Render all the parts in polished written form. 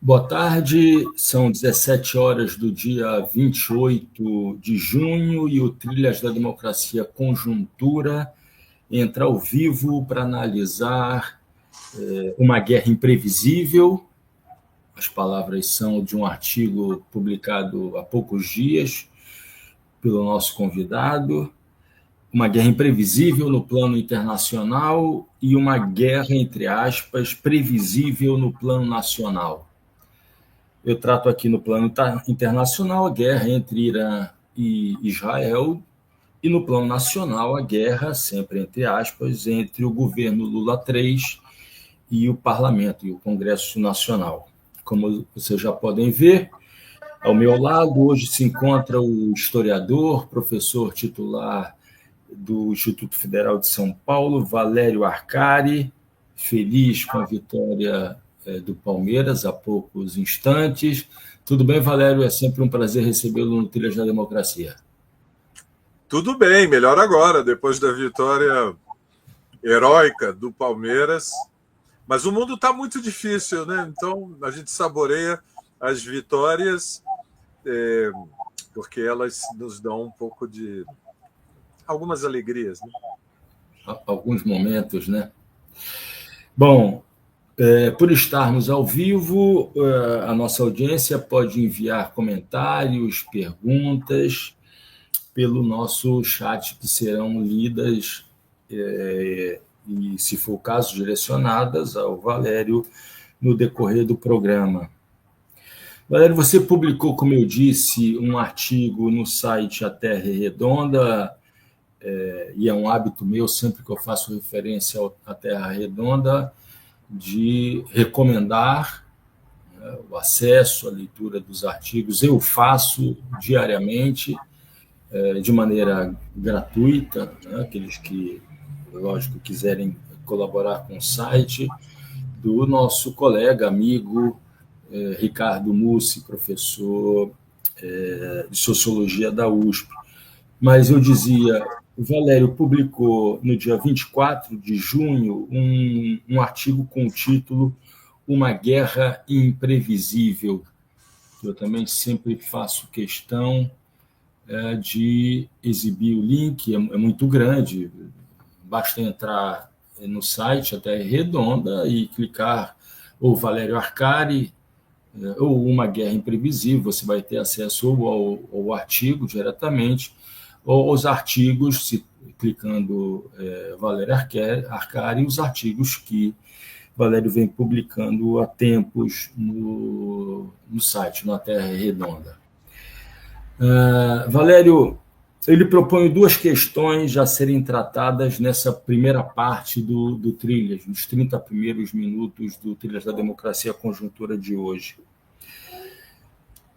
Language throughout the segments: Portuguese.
Boa tarde, são 17 horas do dia 28 de junho e o Trilhas da Democracia Conjuntura entra ao vivo para analisar uma guerra imprevisível. As palavras são de um artigo publicado há poucos dias pelo nosso convidado. Uma guerra imprevisível no plano internacional e uma guerra, entre aspas, previsível no plano nacional. Eu trato aqui no plano internacional a guerra entre Irã e Israel, e no plano nacional a guerra, sempre entre aspas, entre o governo Lula III e o parlamento e o Congresso Nacional. Como vocês já podem ver, ao meu lado hoje se encontra o historiador, professor titular do Instituto Federal de São Paulo, Valério Arcari, feliz com a vitória do Palmeiras há poucos instantes. Tudo bem, Valério? É sempre um prazer recebê-lo no Trilhas da Democracia. Tudo bem, melhor agora, depois da vitória heróica do Palmeiras. Mas o mundo está muito difícil, né? Então a gente saboreia as vitórias, porque elas nos dão um pouco de algumas alegrias, né? Alguns momentos, né? Bom, por estarmos ao vivo, a nossa audiência pode enviar comentários, perguntas pelo nosso chat, que serão lidas e, se for o caso, direcionadas ao Valério no decorrer do programa. Valério, você publicou, como eu disse, um artigo no site A Terra é Redonda, e é um hábito meu, sempre que eu faço referência à Terra Redonda, de recomendar o acesso à leitura dos artigos. Eu faço diariamente, de maneira gratuita, né? Aqueles que, lógico, quiserem colaborar com o site, do nosso colega, amigo, Ricardo Mussi, professor de Sociologia da USP. Mas eu dizia, o Valério publicou no dia 24 de junho um artigo com o título Uma Guerra Imprevisível. Eu também sempre faço questão de exibir o link, é muito grande, basta entrar no site A Terra Redonda e clicar ou Valério Arcari ou Uma Guerra Imprevisível, você vai ter acesso ao artigo diretamente, ou aos artigos, clicando Valério Arcari, os artigos que Valério vem publicando há tempos no site, na Terra Redonda. Valério, ele propõe duas questões a serem tratadas nessa primeira parte do Trilhas, nos 30 primeiros minutos do Trilhas da Democracia Conjuntura de hoje.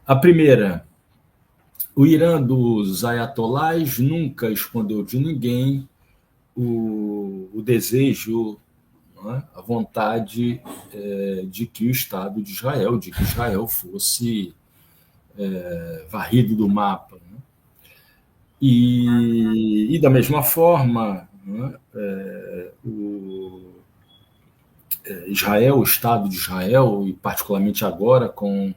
A primeira: o Irã dos ayatolás nunca escondeu de ninguém o desejo, a vontade de que o Estado de Israel, de que Israel fosse varrido do mapa. E da mesma forma, Israel, o Estado de Israel, e particularmente agora com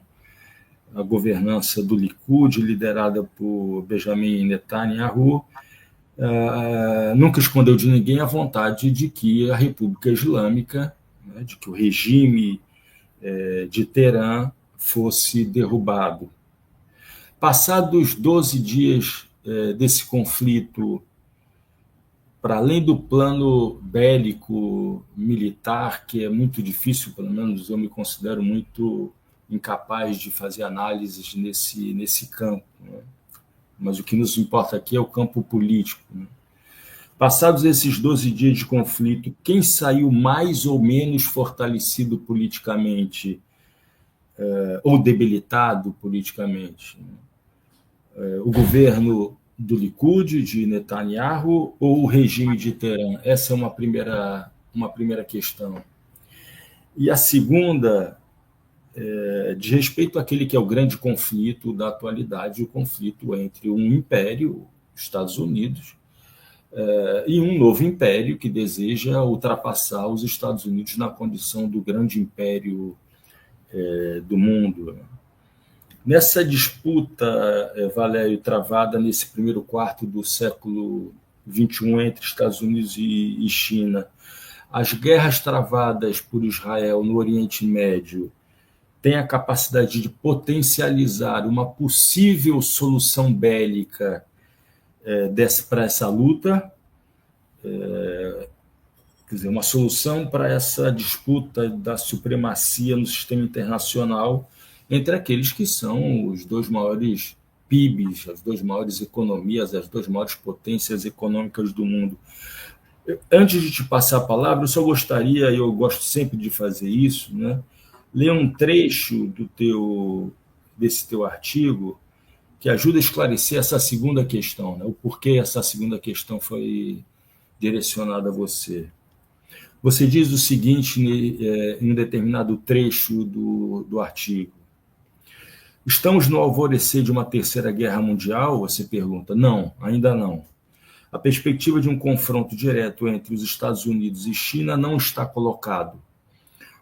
a governança do Likud, liderada por Benjamin Netanyahu, nunca escondeu de ninguém a vontade de que a República Islâmica, de que o regime de Teherã fosse derrubado. Passados 12 dias desse conflito, para além do plano bélico militar, que é muito difícil, pelo menos eu me considero muito incapaz de fazer análises nesse campo, né? Mas o que nos importa aqui é o campo político, né? Passados esses 12 dias de conflito, quem saiu mais ou menos fortalecido politicamente ou debilitado politicamente? O governo do Likud, de Netanyahu, ou o regime de Teherã? Essa é uma primeira questão. E a segunda, de respeito àquele que é o grande conflito da atualidade, o conflito entre um império, Estados Unidos, e um novo império que deseja ultrapassar os Estados Unidos na condição do grande império do mundo. Nessa disputa, Valério, travada nesse primeiro quarto do século XXI entre Estados Unidos e China, as guerras travadas por Israel no Oriente Médio têm a capacidade de potencializar uma possível solução bélica para essa luta, quer dizer, uma solução para essa disputa da supremacia no sistema internacional entre aqueles que são os dois maiores PIBs, as duas maiores economias, as duas maiores potências econômicas do mundo. Antes de te passar a palavra, eu só gostaria, e eu gosto sempre de fazer isso, né, ler um trecho desse teu artigo que ajuda a esclarecer essa segunda questão, né, o porquê essa segunda questão foi direcionada a você. Você diz o seguinte em um determinado trecho do artigo: estamos no alvorecer de uma terceira guerra mundial? Você pergunta. Não, ainda não. A perspectiva de um confronto direto entre os Estados Unidos e China não está colocado.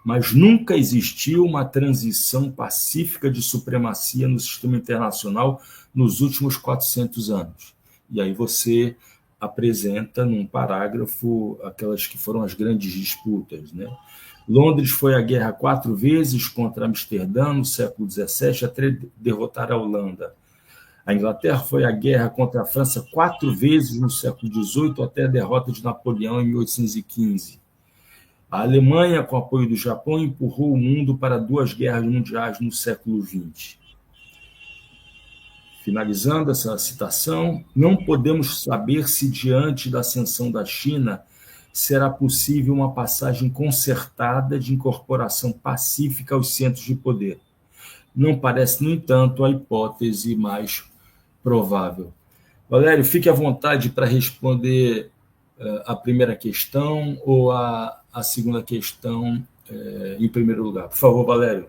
Mas nunca existiu uma transição pacífica de supremacia no sistema internacional nos últimos 400 anos. E aí você apresenta num parágrafo aquelas que foram as grandes disputas, né? Londres foi à guerra 4 vezes contra Amsterdã no século XVII até derrotar a Holanda. A Inglaterra foi à guerra contra a França 4 vezes no século XVIII até a derrota de Napoleão em 1815. A Alemanha, com apoio do Japão, empurrou o mundo para 2 guerras mundiais no século XX. Finalizando essa citação, não podemos saber se, diante da ascensão da China, será possível uma passagem concertada de incorporação pacífica aos centros de poder. Não parece, no entanto, a hipótese mais provável. Valério, fique à vontade para responder a primeira questão ou a segunda questão em primeiro lugar. Por favor, Valério.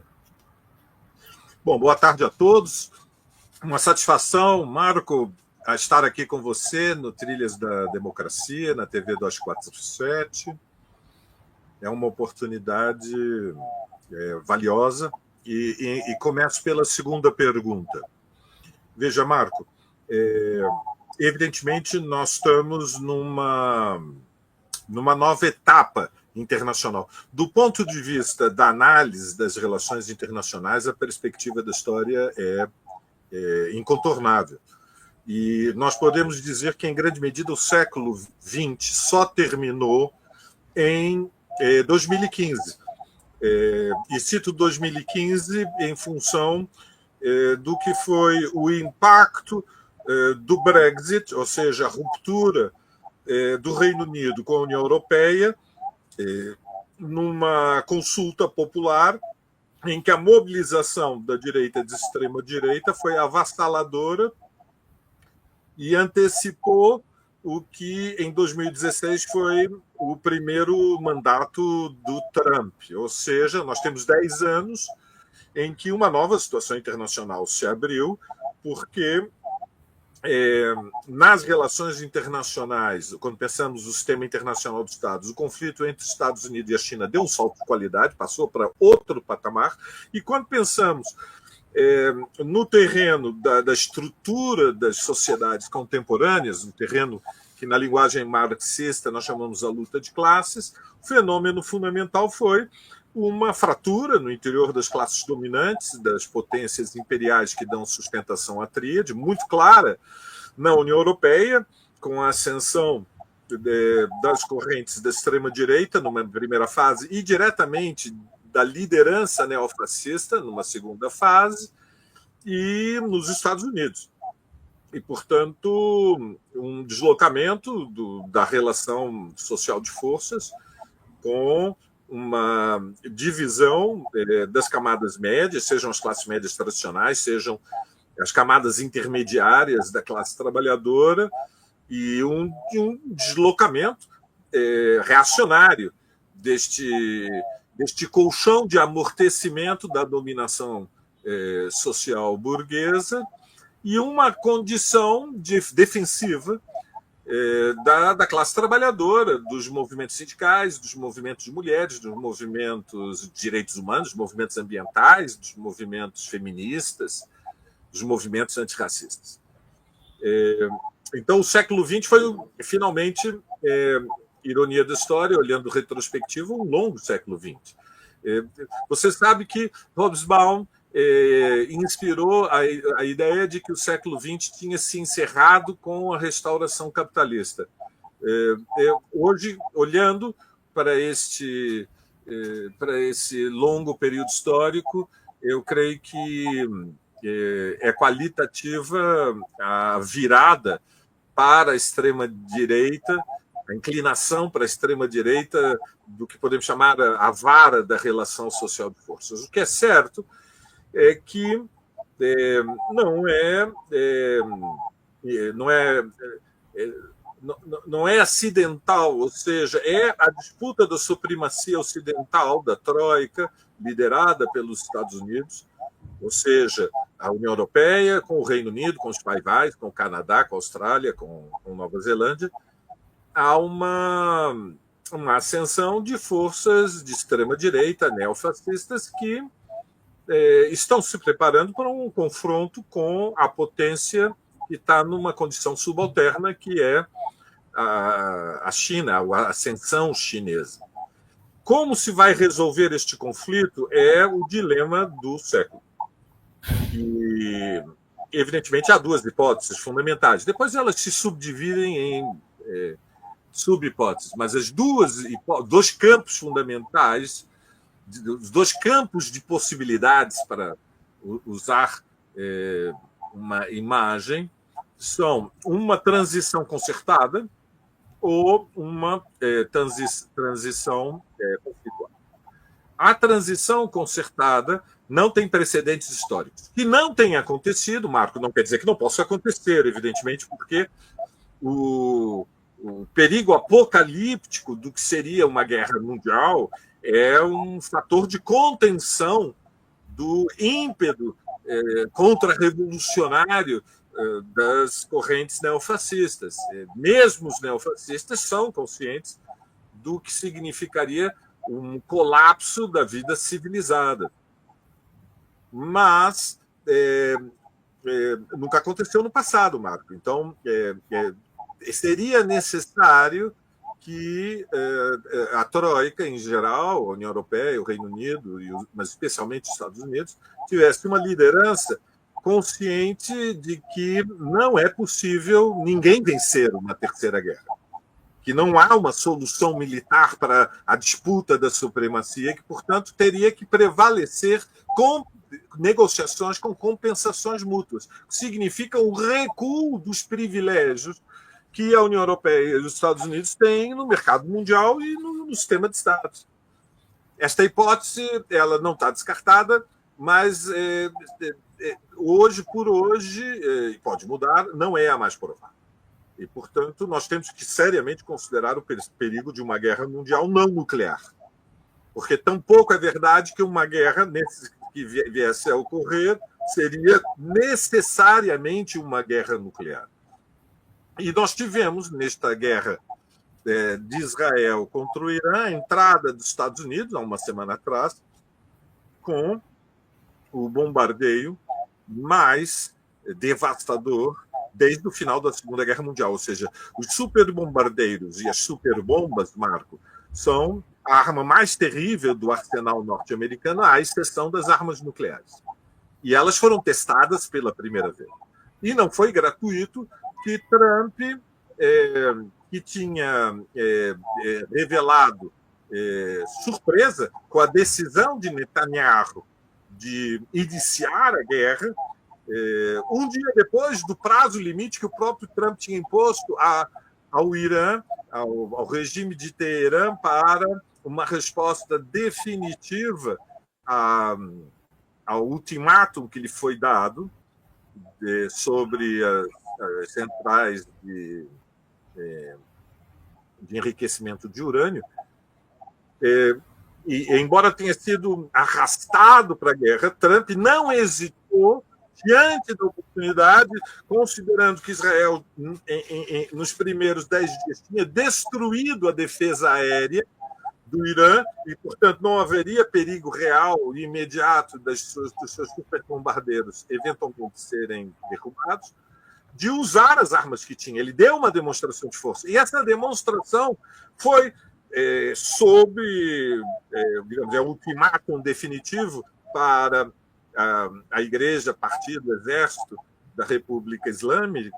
Bom, boa tarde a todos. Uma satisfação, Marco, a estar aqui com você no Trilhas da Democracia, na TV 247. É uma oportunidade valiosa. E começo pela segunda pergunta. Veja, Marco, evidentemente nós estamos numa nova etapa internacional. Do ponto de vista da análise das relações internacionais, a perspectiva da história é incontornável. E nós podemos dizer que, em grande medida, o século XX só terminou em 2015. E cito 2015 em função do que foi o impacto do Brexit, ou seja, a ruptura do Reino Unido com a União Europeia, numa consulta popular em que a mobilização da direita e de extrema-direita foi avassaladora e antecipou o que, em 2016, foi o primeiro mandato do Trump. Ou seja, nós temos 10 anos em que uma nova situação internacional se abriu, porque nas relações internacionais, quando pensamos no sistema internacional dos Estados, o conflito entre os Estados Unidos e a China deu um salto de qualidade, passou para outro patamar, e quando pensamos no terreno da estrutura das sociedades contemporâneas, um terreno que na linguagem marxista nós chamamos a luta de classes, o fenômeno fundamental foi uma fratura no interior das classes dominantes, das potências imperiais que dão sustentação à tríade, muito clara na União Europeia, com a ascensão das correntes da extrema-direita, numa primeira fase, e diretamente da liderança neofascista, numa segunda fase, e nos Estados Unidos. E, portanto, um deslocamento da relação social de forças com uma divisão das camadas médias, sejam as classes médias tradicionais, sejam as camadas intermediárias da classe trabalhadora, e um deslocamento reacionário deste colchão de amortecimento da dominação social burguesa e uma condição defensiva da classe trabalhadora, dos movimentos sindicais, dos movimentos de mulheres, dos movimentos de direitos humanos, dos movimentos ambientais, dos movimentos feministas, dos movimentos antirracistas. Então, o século XX foi, finalmente, ironia da história, olhando retrospectivo, um longo século XX. Você sabe que Hobsbawm inspirou a ideia de que o século XX tinha se encerrado com a restauração capitalista. Hoje, olhando para esse longo período histórico, eu creio que é qualitativa a virada para a extrema-direita, a inclinação para a extrema-direita do que podemos chamar a vara da relação social de forças. O que é certo é que não é acidental, ou seja, é a disputa da supremacia ocidental da Troika, liderada pelos Estados Unidos, ou seja, a União Europeia com o Reino Unido, com os Países Baixos, com o Canadá, com a Austrália, com Nova Zelândia. Há uma ascensão de forças de extrema-direita, neofascistas, que estão se preparando para um confronto com a potência que está numa condição subalterna, que é a China, a ascensão chinesa. Como se vai resolver este conflito é o dilema do século. E, evidentemente, há duas hipóteses fundamentais. Depois elas se subdividem em subhipóteses, mas as dois campos fundamentais, os dois campos de possibilidades para usar uma imagem, são uma transição concertada ou uma transição conflitual. A transição concertada não tem precedentes históricos. Que não tenha acontecido, Marco, não quer dizer que não possa acontecer, evidentemente, porque o perigo apocalíptico do que seria uma guerra mundial é um fator de contenção do ímpeto contra-revolucionário das correntes neofascistas. Mesmo os neofascistas são conscientes do que significaria um colapso da vida civilizada. Mas nunca aconteceu no passado, Marco. Então, seria necessário que a Troika, em geral, a União Europeia, o Reino Unido, mas especialmente os Estados Unidos, tivesse uma liderança consciente de que não é possível ninguém vencer uma terceira guerra, que não há uma solução militar para a disputa da supremacia, que, portanto, teria que prevalecer com negociações com compensações mútuas, que significa um recuo dos privilégios que a União Europeia e os Estados Unidos têm no mercado mundial e no sistema de Estados. Esta hipótese ela não está descartada, mas hoje por hoje, e pode mudar, não é a mais provável. E, portanto, nós temos que seriamente considerar o perigo de uma guerra mundial não nuclear. Porque tampouco é verdade que uma guerra que viesse a ocorrer seria necessariamente uma guerra nuclear. E nós tivemos, nesta guerra de Israel contra o Irã, a entrada dos Estados Unidos, há uma semana atrás, com o bombardeio mais devastador desde o final da Segunda Guerra Mundial. Ou seja, os superbombardeiros e as superbombas, Marco, são a arma mais terrível do arsenal norte-americano, à exceção das armas nucleares. E elas foram testadas pela primeira vez. E não foi gratuito que Trump, que tinha revelado surpresa com a decisão de Netanyahu de iniciar a guerra, um dia depois do prazo limite que o próprio Trump tinha imposto ao Irã, ao regime de Teherã, para uma resposta definitiva ao ultimátum que lhe foi dado sobre as centrais de enriquecimento de urânio. E, embora tenha sido arrastado para a guerra, Trump não hesitou diante da oportunidade, considerando que Israel, nos primeiros 10 dias, tinha destruído a defesa aérea do Irã e, portanto, não haveria perigo real e imediato dos seus superbombardeiros eventualmente serem derrubados, de usar as armas que tinha. Ele deu uma demonstração de força. E essa demonstração foi sob, digamos, o ultimátum definitivo para a Igreja, Partido, Exército da República Islâmica,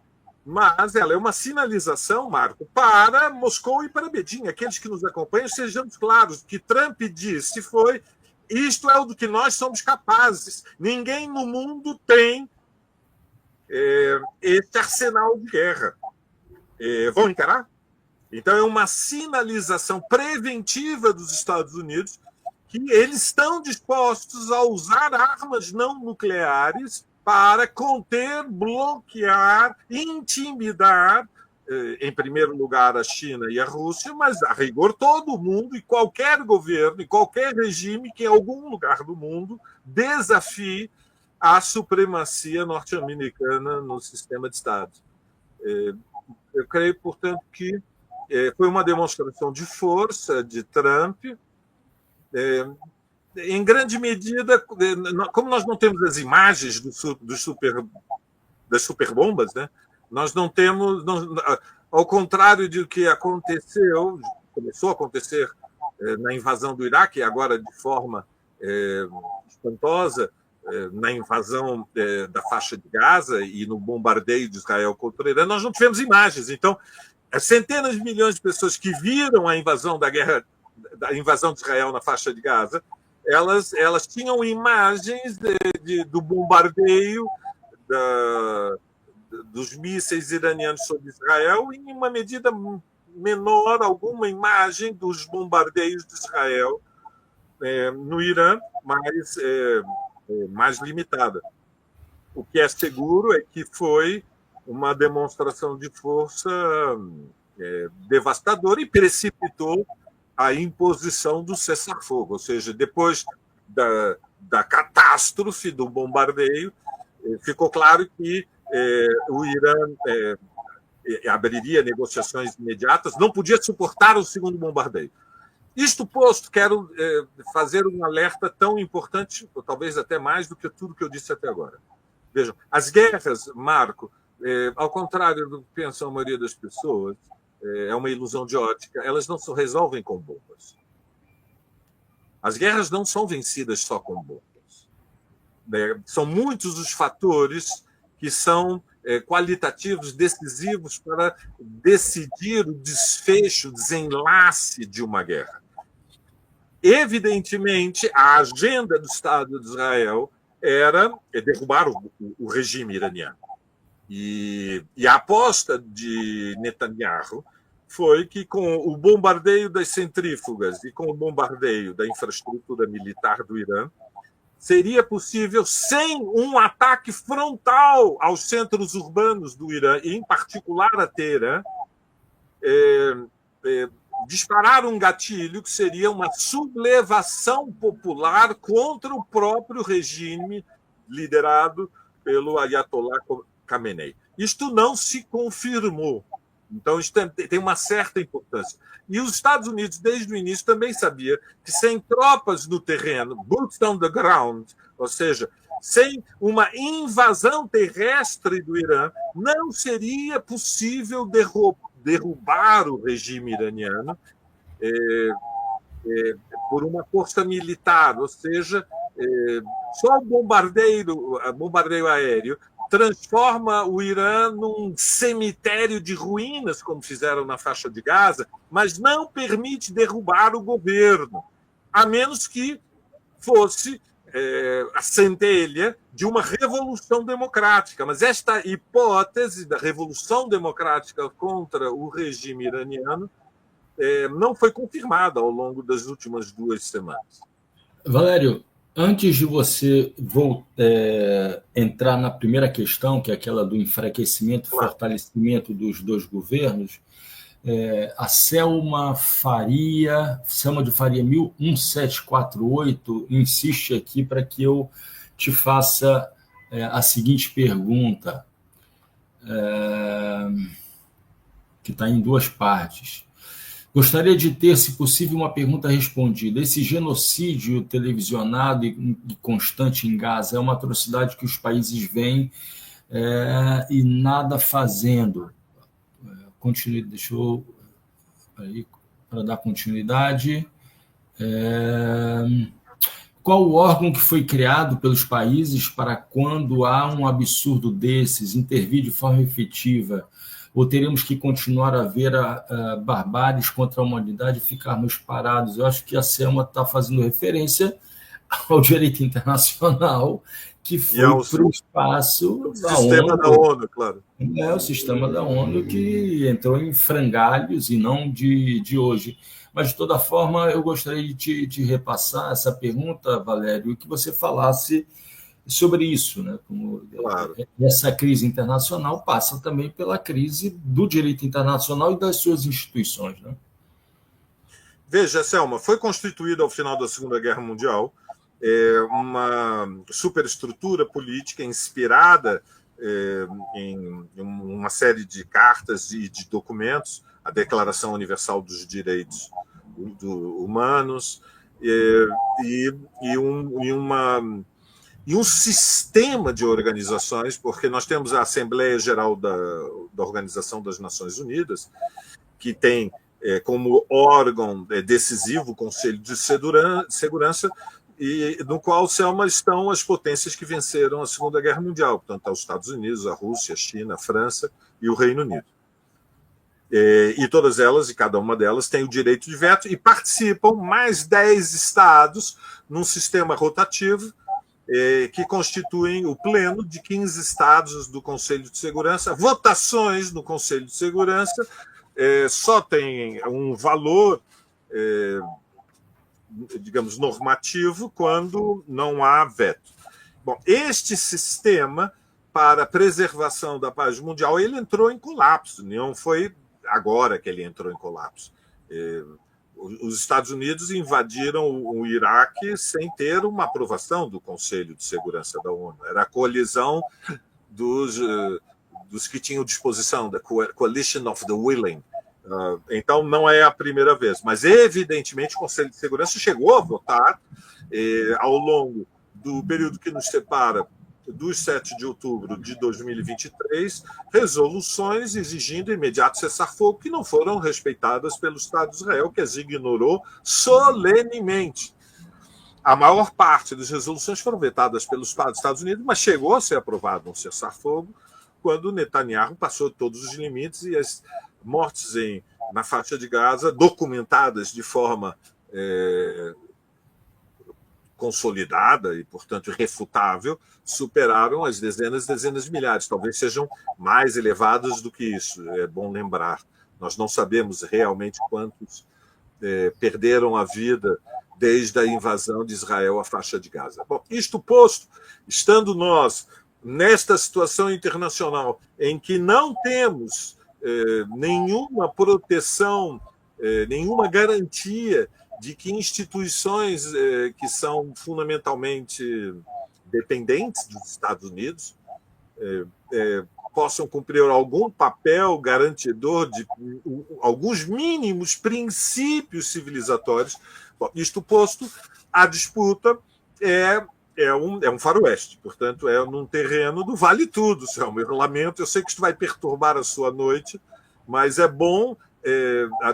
mas ela é uma sinalização, Marco, para Moscou e para Beijing. Aqueles que nos acompanham, sejamos claros, o que Trump disse foi: isto é o do que nós somos capazes. Ninguém no mundo tem esse arsenal de guerra. Vão encarar? Então, é uma sinalização preventiva dos Estados Unidos que eles estão dispostos a usar armas não nucleares para conter, bloquear, intimidar, em primeiro lugar, a China e a Rússia, mas, a rigor, todo o mundo e qualquer governo e qualquer regime que, em algum lugar do mundo, desafie a supremacia norte-americana no sistema de Estado. Eu creio, portanto, que foi uma demonstração de força de Trump. Em grande medida, como nós não temos as imagens das superbombas, né? Nós não temos, ao contrário do que começou a acontecer na invasão do Iraque, agora de forma espantosa, na invasão da faixa de Gaza e no bombardeio de Israel contra o Irã, nós não tivemos imagens. Então, as centenas de milhões de pessoas que viram a invasão da invasão de Israel na faixa de Gaza, elas tinham imagens do bombardeio dos mísseis iranianos sobre Israel, e, em uma medida menor, alguma imagem dos bombardeios de Israel no Irã, mas mais limitada. O que é seguro é que foi uma demonstração de força devastadora e precipitou a imposição do cessar-fogo, ou seja, depois da catástrofe do bombardeio, ficou claro que o Irã abriria negociações imediatas, não podia suportar o segundo bombardeio. Isto posto, quero fazer um alerta tão importante, ou talvez até mais do que tudo que eu disse até agora. Vejam, as guerras, Marco, ao contrário do que pensa a maioria das pessoas, é uma ilusão de ótica, elas não se resolvem com bombas. As guerras não são vencidas só com bombas. São muitos os fatores que são qualitativos, decisivos para decidir o desfecho, o desenlace de uma guerra. Evidentemente, a agenda do Estado de Israel era derrubar o regime iraniano. E a aposta de Netanyahu foi que, com o bombardeio das centrífugas e com o bombardeio da infraestrutura militar do Irã, seria possível, sem um ataque frontal aos centros urbanos do Irã, e em particular a Teherã, disparar um gatilho que seria uma sublevação popular contra o próprio regime liderado pelo Ayatollah Khamenei. Isto não se confirmou. Então, isso tem uma certa importância. E os Estados Unidos, desde o início, também sabia que sem tropas no terreno, boots on the ground, ou seja, sem uma invasão terrestre do Irã, não seria possível derrubar o regime iraniano por uma força militar, ou seja, só o bombardeio aéreo transforma o Irã num cemitério de ruínas, como fizeram na faixa de Gaza, mas não permite derrubar o governo, a menos que fosse a centelha de uma revolução democrática. Mas esta hipótese da revolução democrática contra o regime iraniano não foi confirmada ao longo das últimas 2 semanas. Valério, antes de você entrar na primeira questão, que é aquela do enfraquecimento e fortalecimento dos 2 governos, a Selma de Faria 1748, insiste aqui para que eu te faça a seguinte pergunta, que está em duas partes. Gostaria de ter, se possível, uma pergunta respondida. Esse genocídio televisionado e constante em Gaza é uma atrocidade que os países veem e nada fazendo. Deixa eu... para dar continuidade. Qual o órgão que foi criado pelos países para, quando há um absurdo desses, intervir de forma efetiva? Ou teremos que continuar a ver barbáries contra a humanidade e ficarmos parados? Eu acho que a Selma está fazendo referência ao direito internacional, que foi para o espaço da sistema da ONU, claro. O sistema da ONU que entrou em frangalhos e não de hoje. Mas, de toda forma, eu gostaria de te repassar essa pergunta, Valério, e que você falasse sobre isso, né? Como claro. Essa crise internacional passa também pela crise do direito internacional e das suas instituições, né? Veja, Selma, foi constituída ao final da Segunda Guerra Mundial uma superestrutura política inspirada em uma série de cartas e de documentos, a Declaração Universal dos Direitos Humanos, e um sistema de organizações, porque nós temos a Assembleia Geral da Organização das Nações Unidas, que tem como órgão decisivo o Conselho de Segurança, e no qual, Selma, estão as potências que venceram a Segunda Guerra Mundial, portanto, os Estados Unidos, a Rússia, a China, a França e o Reino Unido. E todas elas, e cada uma delas, tem o direito de veto e participam mais 10 estados num sistema rotativo que constituem o pleno de 15 estados do Conselho de Segurança. Votações no Conselho de Segurança só tem um valor, digamos, normativo quando não há veto. Bom, este sistema para a preservação da paz mundial, ele entrou em colapso, não foi agora que ele entrou em colapso. Os Estados Unidos invadiram o Iraque sem ter uma aprovação do Conselho de Segurança da ONU. Era a coalizão dos que tinham disposição, da Coalition of the Willing. Então, não é a primeira vez. Mas, evidentemente, o Conselho de Segurança chegou a votar ao longo do período que nos separa dos 7 de outubro de 2023, resoluções exigindo imediato cessar-fogo que não foram respeitadas pelo Estado de Israel, que as ignorou solenemente. A maior parte das resoluções foram vetadas pelos Estados Unidos, mas chegou a ser aprovado um cessar-fogo quando Netanyahu passou todos os limites e as mortes na faixa de Gaza, documentadas de forma consolidada e, portanto, irrefutável, superaram as dezenas de milhares. Talvez sejam mais elevadas do que isso, é bom lembrar. Nós não sabemos realmente quantos perderam a vida desde a invasão de Israel à faixa de Gaza. Bom, isto posto, estando nós nesta situação internacional em que não temos nenhuma proteção, nenhuma garantia de que instituições que são fundamentalmente dependentes dos Estados Unidos possam cumprir algum papel garantidor de alguns mínimos princípios civilizatórios. Bom, isto posto, a disputa é um faroeste, portanto, é num terreno do vale tudo, Selma. Eu lamento, eu sei que isto vai perturbar a sua noite, mas é bom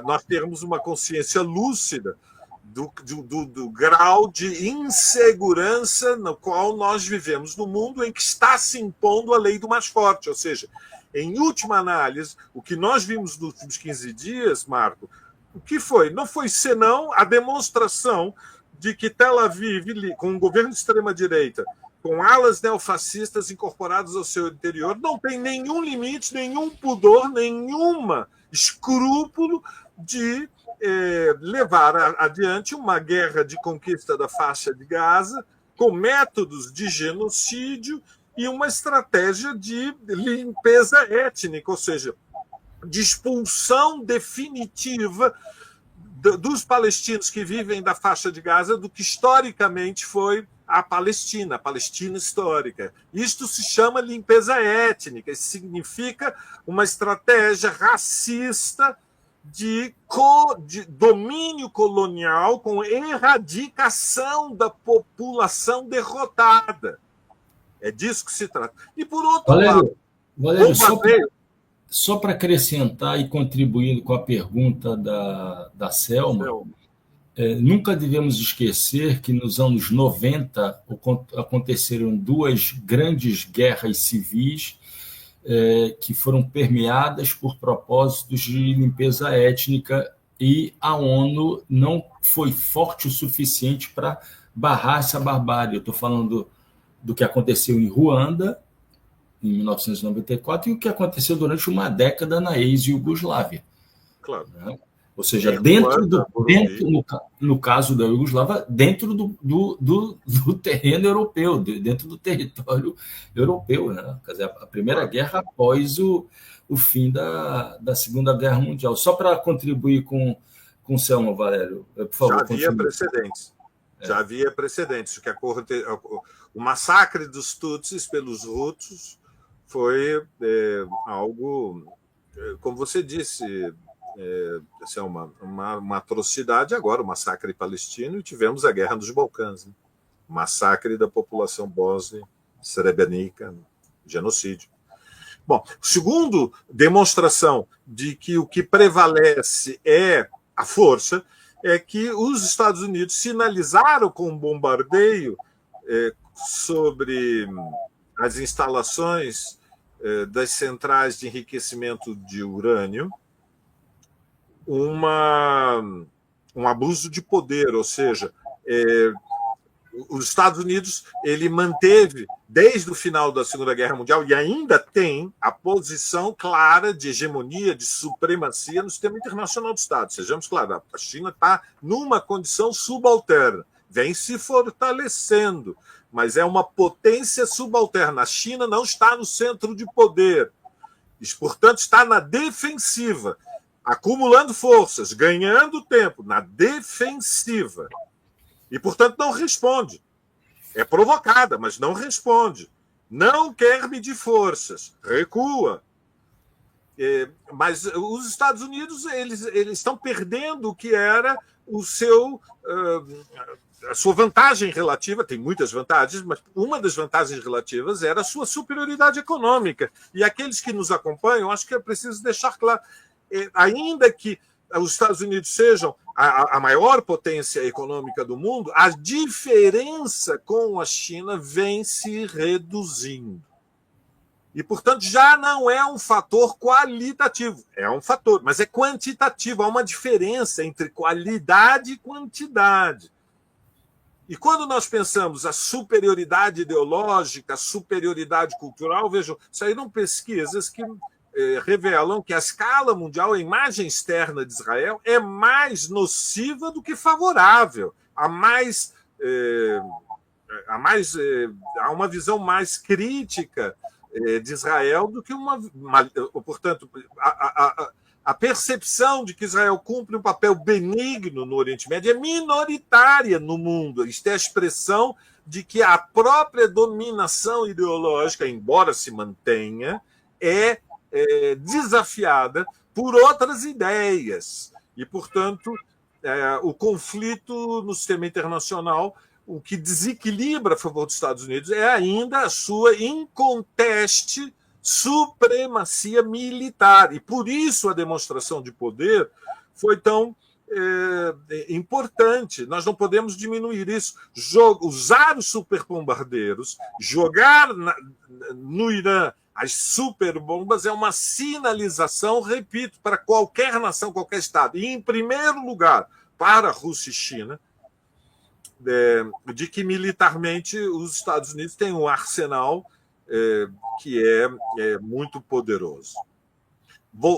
nós termos uma consciência lúcida do grau de insegurança no qual nós vivemos no mundo em que está se impondo a lei do mais forte. Ou seja, em última análise, o que nós vimos nos últimos 15 dias, Marco, o que foi? Não foi senão a demonstração de que Tel Aviv, com um governo de extrema-direita, com alas neofascistas incorporadas ao seu interior, não tem nenhum limite, nenhum pudor, nenhuma escrúpulo de levar adiante uma guerra de conquista da faixa de Gaza com métodos de genocídio e uma estratégia de limpeza étnica, ou seja, de expulsão definitiva dos palestinos que vivem da faixa de Gaza do que historicamente foi a Palestina histórica. Isto se chama limpeza étnica, isso significa uma estratégia racista de domínio colonial com erradicação da população derrotada. É disso que se trata. E, por outro lado, Valério, só para acrescentar e contribuir com a pergunta da Selma, nunca devemos esquecer que nos anos 90 aconteceram duas grandes guerras civis que foram permeadas por propósitos de limpeza étnica, e a ONU não foi forte o suficiente para barrar essa barbárie. Eu estou falando do que aconteceu em Ruanda, em 1994, e o que aconteceu durante uma década na ex-Iugoslávia. Claro. Né? Ou seja, no caso da Iugoslávia, dentro do terreno europeu, dentro do território europeu. Né? Quer dizer, a Primeira Guerra após o fim da Segunda Guerra Mundial. Só para contribuir com o Selma, Valério, por favor. Já havia precedentes. O massacre dos Tutsis pelos Hutus foi algo, como você disse, uma atrocidade. Agora, o massacre palestino, e tivemos a Guerra dos Balcãs, né? Massacre da população bósnia, Srebrenica, genocídio. Bom, segundo demonstração de que o que prevalece é a força, é que os Estados Unidos sinalizaram com um bombardeio sobre as instalações das centrais de enriquecimento de urânio um abuso de poder, ou seja, os Estados Unidos ele manteve desde o final da Segunda Guerra Mundial e ainda tem a posição clara de hegemonia, de supremacia no sistema internacional do Estado. Sejamos claros, a China está numa condição subalterna, vem se fortalecendo, mas é uma potência subalterna. A China não está no centro de poder, portanto está na defensiva, acumulando forças, ganhando tempo, na defensiva. E, portanto, não responde. É provocada, mas não responde. Não quer medir forças, recua. Mas os Estados Unidos eles estão perdendo o que era a sua vantagem relativa. Tem muitas vantagens, mas uma das vantagens relativas era a sua superioridade econômica. E aqueles que nos acompanham, acho que é preciso deixar claro, ainda que os Estados Unidos sejam a maior potência econômica do mundo, a diferença com a China vem se reduzindo. E, portanto, já não é um fator qualitativo. É um fator, mas é quantitativo. Há uma diferença entre qualidade e quantidade. E quando nós pensamos a superioridade ideológica, a superioridade cultural, vejam, saíram pesquisas que revelam que a escala mundial, a imagem externa de Israel é mais nociva do que favorável. Há uma visão mais crítica de Israel do que portanto, a percepção de que Israel cumpre um papel benigno no Oriente Médio é minoritária no mundo. Isto é a expressão de que a própria dominação ideológica, embora se mantenha, é desafiada por outras ideias. E, portanto, o conflito no sistema internacional, o que desequilibra a favor dos Estados Unidos é ainda a sua inconteste supremacia militar. E, por isso, a demonstração de poder foi tão importante. Nós não podemos diminuir isso. Usar os superbombardeiros, jogar no Irã as superbombas é uma sinalização, repito, para qualquer nação, qualquer Estado, e, em primeiro lugar, para a Rússia e China, de que militarmente os Estados Unidos têm um arsenal que é muito poderoso.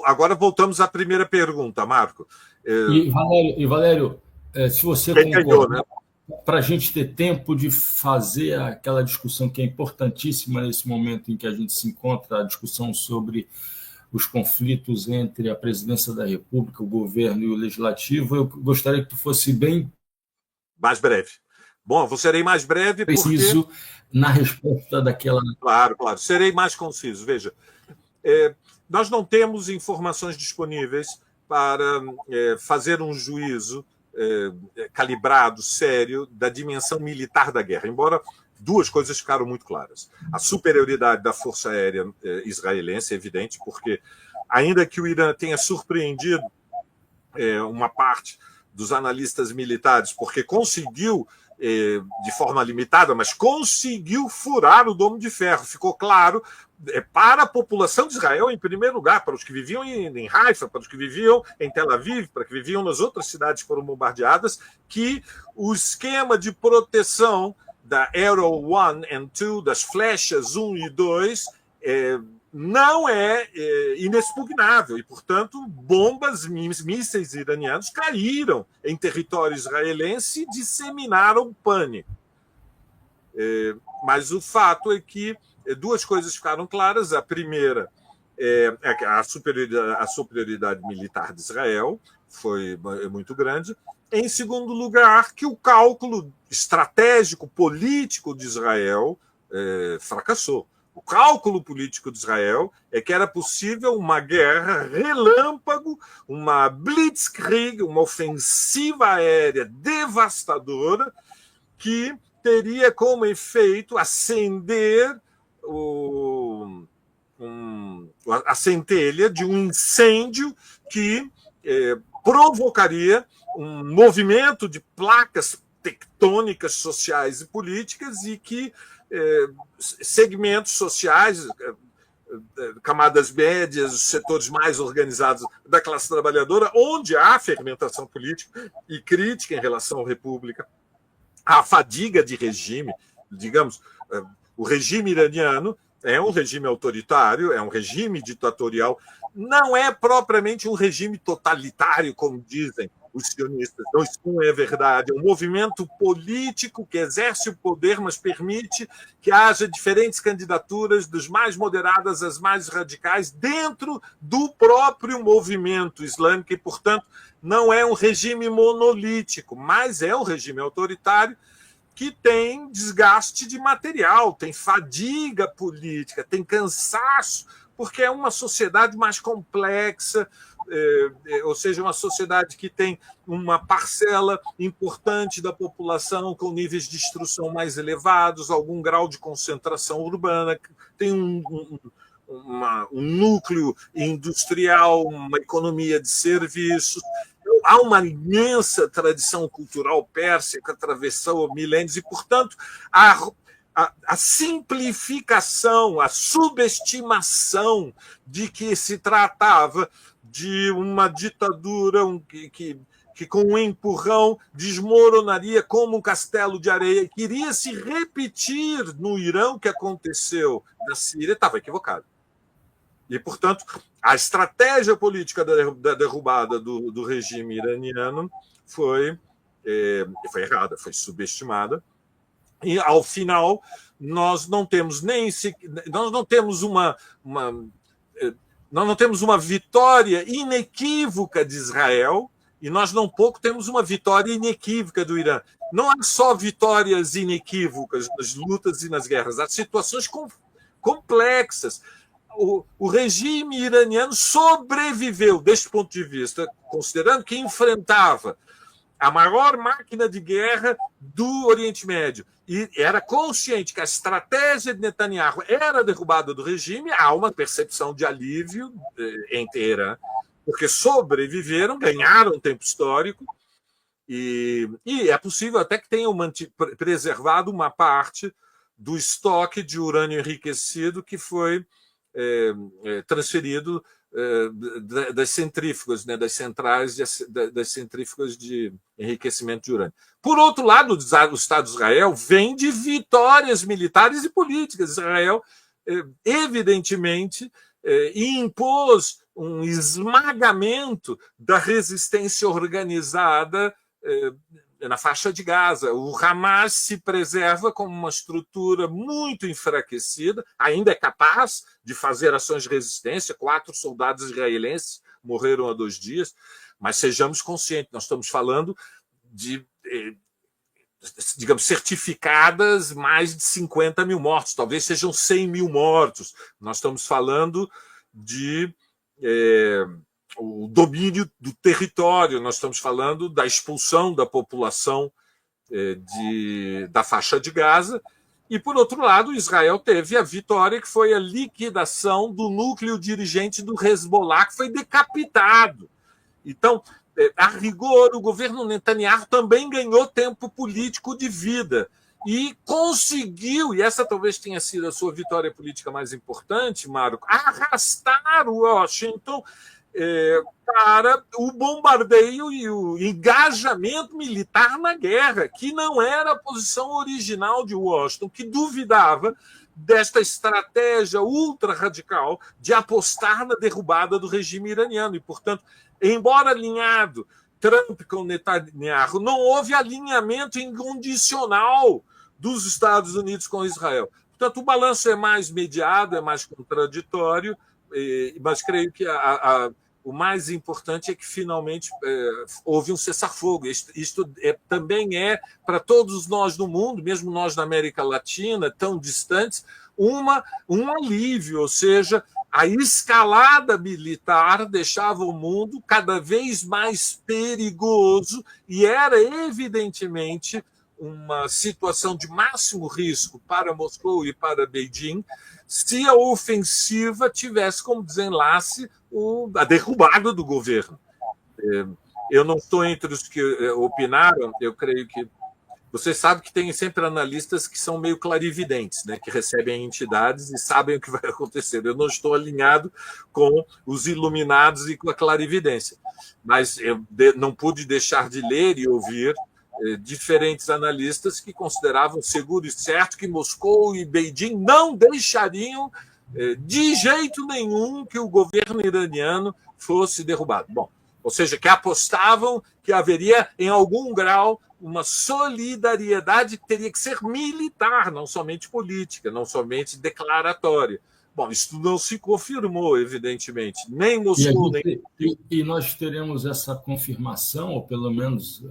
Agora voltamos à primeira pergunta, Marco. E Valério, se você concordar, né? Para a gente ter tempo de fazer aquela discussão que é importantíssima nesse momento em que a gente se encontra, a discussão sobre os conflitos entre a presidência da República, o governo e o legislativo, eu gostaria que tu fosse bem... Mais breve. Bom, eu serei mais breve porque... Preciso na resposta daquela... Claro, claro. Serei mais conciso. Veja, nós não temos informações disponíveis para fazer um juízo calibrado, sério, da dimensão militar da guerra, embora duas coisas ficaram muito claras. A superioridade da Força Aérea israelense é evidente, porque, ainda que o Irã tenha surpreendido uma parte dos analistas militares, porque conseguiu, de forma limitada, mas conseguiu furar o domo de ferro. Ficou claro para a população de Israel, em primeiro lugar, para os que viviam em Haifa, para os que viviam em Tel Aviv, para os que viviam nas outras cidades que foram bombardeadas, que o esquema de proteção da Arrow 1 e 2, das flechas 1 e 2, não é inexpugnável. E, portanto, bombas, mísseis iranianos caíram em território israelense e disseminaram pânico. Mas o fato é que duas coisas ficaram claras. A primeira é a superioridade militar de Israel foi muito grande. Em segundo lugar, que o cálculo estratégico, político de Israel fracassou. O cálculo político de Israel é que era possível uma guerra relâmpago, uma blitzkrieg, uma ofensiva aérea devastadora que teria como efeito acender a centelha de um incêndio que provocaria um movimento de placas tectônicas sociais e políticas e que segmentos sociais, camadas médias, os setores mais organizados da classe trabalhadora, onde há fermentação política e crítica em relação à República, a fadiga de regime, digamos, o regime iraniano é um regime autoritário, é um regime ditatorial, não é propriamente um regime totalitário, como dizem os sionistas. Então, isso não é verdade. É um movimento político que exerce o poder, mas permite que haja diferentes candidaturas, das mais moderadas às mais radicais, dentro do próprio movimento islâmico e, portanto, não é um regime monolítico, mas é um regime autoritário que tem desgaste de material, tem fadiga política, tem cansaço, porque é uma sociedade mais complexa, ou seja, uma sociedade que tem uma parcela importante da população com níveis de instrução mais elevados, algum grau de concentração urbana, tem um núcleo industrial, uma economia de serviços. Há uma imensa tradição cultural persa que atravessou milênios e, portanto, a simplificação, a subestimação de que se tratava de uma ditadura que com um empurrão desmoronaria como um castelo de areia, que iria se repetir no Irã o que aconteceu na Síria, estava equivocado. E, portanto, a estratégia política da derrubada do regime iraniano foi errada, foi subestimada. E, ao final, nós não temos uma vitória inequívoca de Israel e nós não pouco temos uma vitória inequívoca do Irã. Não há só vitórias inequívocas nas lutas e nas guerras, há situações complexas. O regime iraniano sobreviveu, deste ponto de vista, considerando que enfrentava a maior máquina de guerra do Oriente Médio e era consciente que a estratégia de Netanyahu era a derrubada do regime, há uma percepção de alívio em Teherã, porque sobreviveram, ganharam tempo histórico e é possível até que tenham preservado uma parte do estoque de urânio enriquecido que foi transferido das centrífugas, né, das centrais, das centrífugas de enriquecimento de urânio. Por outro lado, o Estado de Israel vem de vitórias militares e políticas. Israel, evidentemente, impôs um esmagamento da resistência organizada na faixa de Gaza. O Hamas se preserva como uma estrutura muito enfraquecida, ainda é capaz de fazer ações de resistência. 4 soldados israelenses morreram há 2 dias, mas sejamos conscientes, nós estamos falando de digamos, certificadas mais de 50 mil mortos, talvez sejam 100 mil mortos. Nós estamos falando de o domínio do território, nós estamos falando da expulsão da população da faixa de Gaza. E, por outro lado, Israel teve a vitória, que foi a liquidação do núcleo dirigente do Hezbollah, que foi decapitado. Então, a rigor, o governo Netanyahu também ganhou tempo político de vida e conseguiu, e essa talvez tenha sido a sua vitória política mais importante, Marco, arrastar o Washington para o bombardeio e o engajamento militar na guerra, que não era a posição original de Washington, que duvidava desta estratégia ultra-radical de apostar na derrubada do regime iraniano. E, portanto, embora alinhado Trump com Netanyahu, não houve alinhamento incondicional dos Estados Unidos com Israel. Portanto, o balanço é mais mediado, é mais contraditório, mas creio que o mais importante é que, finalmente, houve um cessar-fogo. Isto também é, para todos nós no mundo, mesmo nós na América Latina, tão distantes, um alívio, ou seja, a escalada militar deixava o mundo cada vez mais perigoso e era, evidentemente, uma situação de máximo risco para Moscou e para Beijing se a ofensiva tivesse como desenlace a derrubada do governo. Eu não estou entre os que opinaram, eu creio que... Você sabe que tem sempre analistas que são meio clarividentes, né, que recebem entidades e sabem o que vai acontecer. Eu não estou alinhado com os iluminados e com a clarividência, mas eu não pude deixar de ler e ouvir diferentes analistas que consideravam seguro e certo que Moscou e Beijing não deixariam de jeito nenhum que o governo iraniano fosse derrubado. Bom, ou seja, que apostavam que haveria, em algum grau, uma solidariedade que teria que ser militar, não somente política, não somente declaratória. Bom, isso não se confirmou, evidentemente, nem Moscou, nem... E nós teremos essa confirmação, ou pelo menos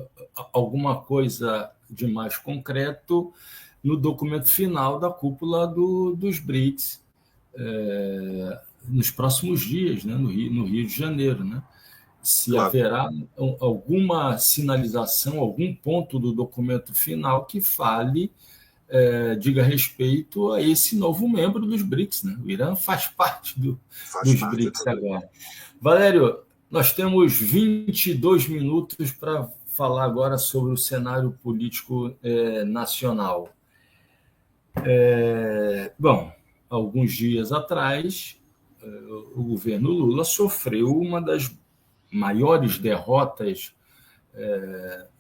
alguma coisa de mais concreto, no documento final da cúpula dos BRICS, nos próximos dias, né, no Rio de Janeiro, né? Se haverá alguma sinalização, algum ponto do documento final que fale, diga respeito a esse novo membro dos BRICS. Né? O Irã faz parte dos BRICS agora. Valério, nós temos 22 minutos para falar agora sobre o cenário político nacional. Bom, alguns dias atrás, o governo Lula sofreu uma das maiores derrotas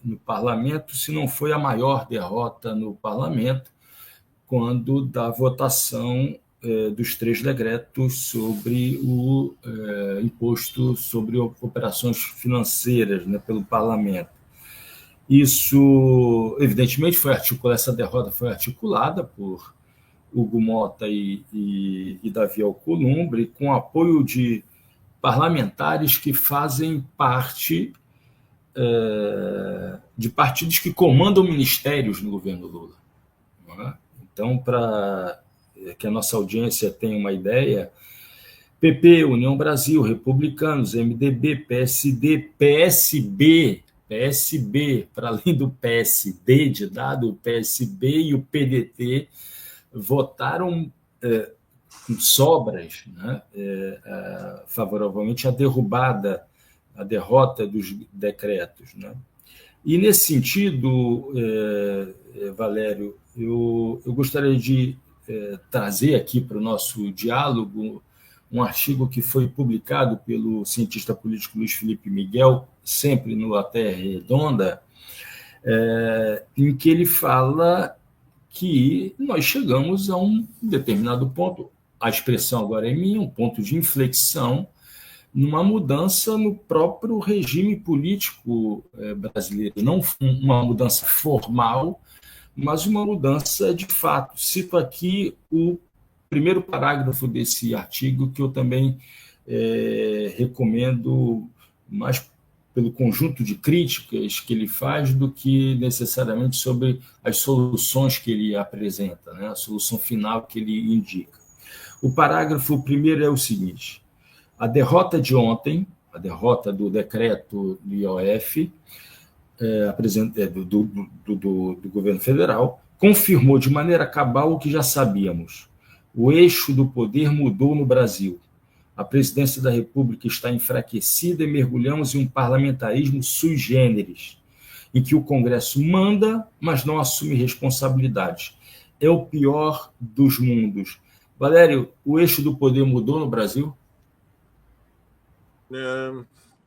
no parlamento, se não foi a maior derrota no parlamento, quando da votação dos 3 decretos sobre o imposto sobre operações financeiras, né, pelo parlamento. Isso, evidentemente, essa derrota foi articulada por Hugo Mota e Davi Alcolumbre, com apoio de parlamentares que fazem parte de partidos que comandam ministérios no governo Lula. Não é? Então, para que a nossa audiência tenha uma ideia, PP, União Brasil, Republicanos, MDB, PSD, PSB, para além do PSD de dado, o PSB e o PDT votaram com sobras, né, favoravelmente a derrota dos decretos. Né? E, nesse sentido, Valério, eu gostaria de trazer aqui para o nosso diálogo um artigo que foi publicado pelo cientista político Luiz Felipe Miguel, sempre no A Terra Redonda, em que ele fala que nós chegamos a um determinado ponto, a expressão agora é minha, um ponto de inflexão, numa mudança no próprio regime político brasileiro, não uma mudança formal, mas uma mudança de fato. Cito aqui o primeiro parágrafo desse artigo, que eu também recomendo mais pelo conjunto de críticas que ele faz do que necessariamente sobre as soluções que ele apresenta, né? A solução final que ele indica. O parágrafo primeiro é o seguinte: a derrota de ontem, a derrota do decreto do IOF, do governo federal, confirmou de maneira cabal o que já sabíamos. O eixo do poder mudou no Brasil. A presidência da República está enfraquecida e mergulhamos em um parlamentarismo sui generis, em que o Congresso manda, mas não assume responsabilidades. É o pior dos mundos. Valério, o eixo do poder mudou no Brasil?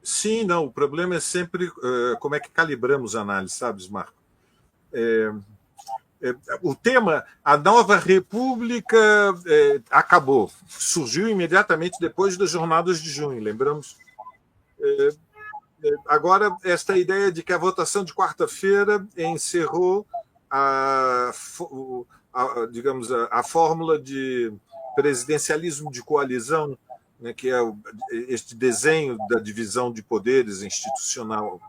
Sim, não. O problema é sempre como é que calibramos a análise, sabes, Marco? O tema, a nova república acabou, surgiu imediatamente depois das jornadas de junho, lembramos? Agora, esta ideia de que a votação de quarta-feira encerrou digamos, a fórmula de presidencialismo de coalizão, né, que é este desenho da divisão de poderes institucional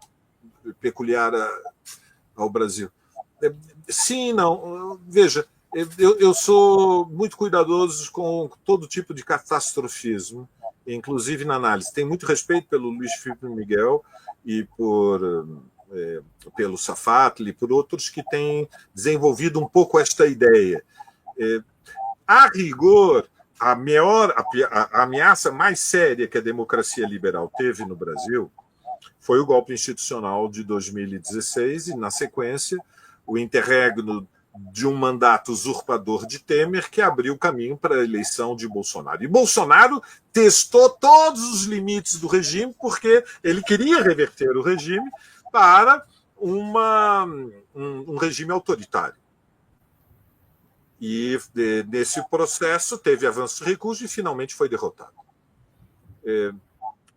peculiar ao Brasil. Sim, não. Veja, eu sou muito cuidadoso com todo tipo de catastrofismo, inclusive na análise. Tenho muito respeito pelo Luiz Felipe Miguel e pelo Safatli, por outros que têm desenvolvido um pouco esta ideia. A rigor, a ameaça mais séria que a democracia liberal teve no Brasil foi o golpe institucional de 2016 e, na sequência, o interregno de um mandato usurpador de Temer que abriu o caminho para a eleição de Bolsonaro. E Bolsonaro testou todos os limites do regime porque ele queria reverter o regime para um regime autoritário. E nesse processo teve avanços e recuos e finalmente foi derrotado.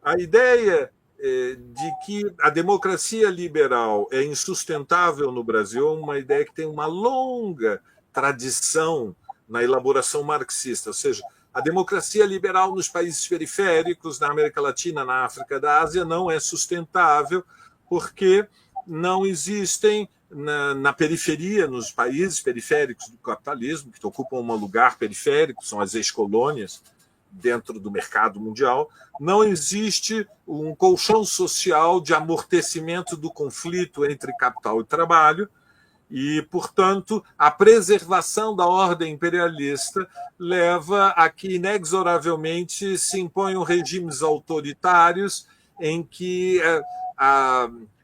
A ideia de que a democracia liberal é insustentável no Brasil é uma ideia que tem uma longa tradição na elaboração marxista, ou seja, a democracia liberal nos países periféricos, na América Latina, na África, da Ásia, não é sustentável porque não existem na periferia, nos países periféricos do capitalismo, que ocupam um lugar periférico, são as ex-colônias, dentro do mercado mundial, não existe um colchão social de amortecimento do conflito entre capital e trabalho e, portanto, a preservação da ordem imperialista leva a que, inexoravelmente, se imponham regimes autoritários em que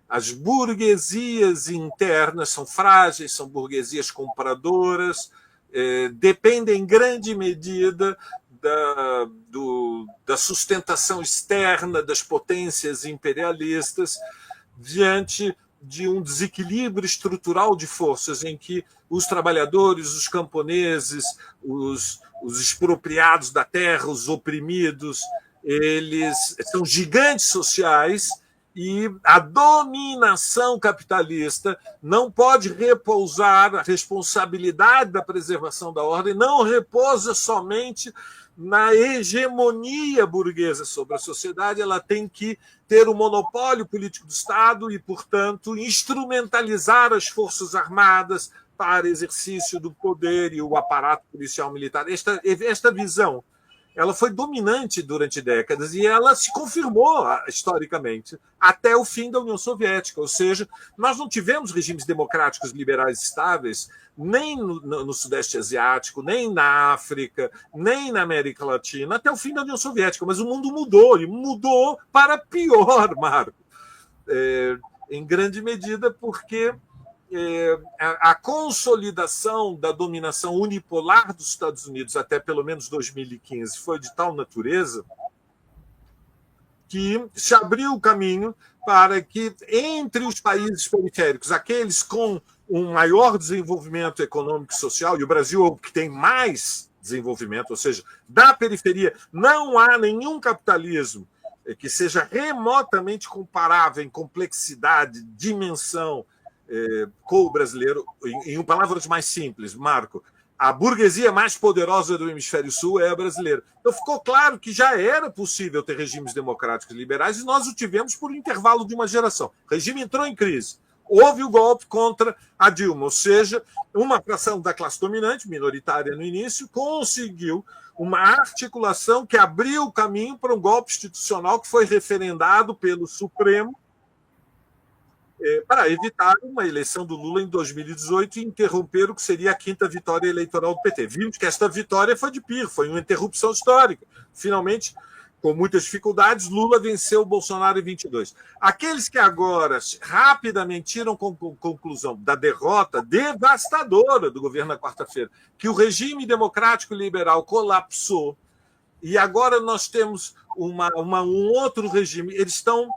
as burguesias internas são frágeis, são burguesias compradoras, dependem em grande medida da sustentação externa das potências imperialistas diante de um desequilíbrio estrutural de forças em que os trabalhadores, os camponeses, os expropriados da terra, os oprimidos, eles são gigantes sociais e a dominação capitalista não pode repousar, a responsabilidade da preservação da ordem não repousa somente na hegemonia burguesa sobre a sociedade, ela tem que ter o monopólio político do Estado e, portanto, instrumentalizar as forças armadas para exercício do poder e o aparato policial militar. Esta visão ela foi dominante durante décadas e ela se confirmou historicamente até o fim da União Soviética. Ou seja, nós não tivemos regimes democráticos liberais estáveis nem no Sudeste Asiático, nem na África, nem na América Latina, até o fim da União Soviética. Mas o mundo mudou, e mudou para pior, Marco. Em grande medida porque a consolidação da dominação unipolar dos Estados Unidos até pelo menos 2015 foi de tal natureza que se abriu o caminho para que, entre os países periféricos, aqueles com um maior desenvolvimento econômico e social, e o Brasil é o que tem mais desenvolvimento, ou seja, da periferia, não há nenhum capitalismo que seja remotamente comparável em complexidade, dimensão, com o brasileiro, em palavras mais simples, Marco, a burguesia mais poderosa do hemisfério sul é a brasileira. Então ficou claro que já era possível ter regimes democráticos e liberais e nós o tivemos por um intervalo de uma geração. O regime entrou em crise. Houve o golpe contra a Dilma, ou seja, uma fração da classe dominante, minoritária no início, conseguiu uma articulação que abriu o caminho para um golpe institucional que foi referendado pelo Supremo para evitar uma eleição do Lula em 2018 e interromper o que seria a quinta vitória eleitoral do PT. Vimos que esta vitória foi de piro, foi uma interrupção histórica. Finalmente, com muitas dificuldades, Lula venceu o Bolsonaro em 22. Aqueles que agora rapidamente tiram conclusão da derrota devastadora do governo na quarta-feira, que o regime democrático e liberal colapsou, e agora nós temos um outro regime, eles estão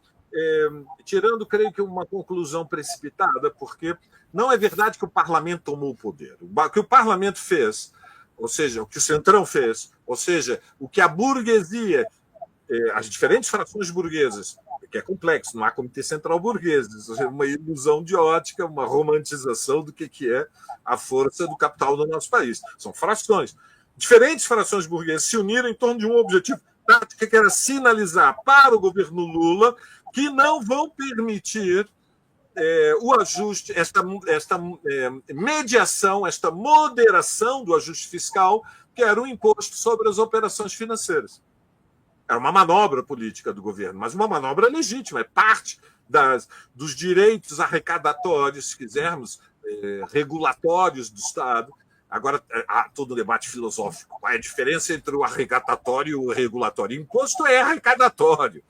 tirando, creio que, uma conclusão precipitada, porque não é verdade que o parlamento tomou o poder. O que o parlamento fez, ou seja, o que o Centrão fez, ou seja, o que a burguesia, as diferentes frações burguesas, que é complexo, não há comitê central burguês, é uma ilusão de ótica, uma romantização do que é a força do capital do nosso país. São frações. Diferentes frações burguesas se uniram em torno de um objetivo tático, que era sinalizar para o governo Lula que não vão permitir o ajuste, esta mediação, esta moderação do ajuste fiscal, que era um imposto sobre as operações financeiras. Era uma manobra política do governo, mas uma manobra legítima, é parte dos direitos arrecadatórios, se quisermos, regulatórios do Estado. Agora, há todo um debate filosófico. Qual é a diferença entre o arrecadatório e o regulatório? Imposto é arrecadatório.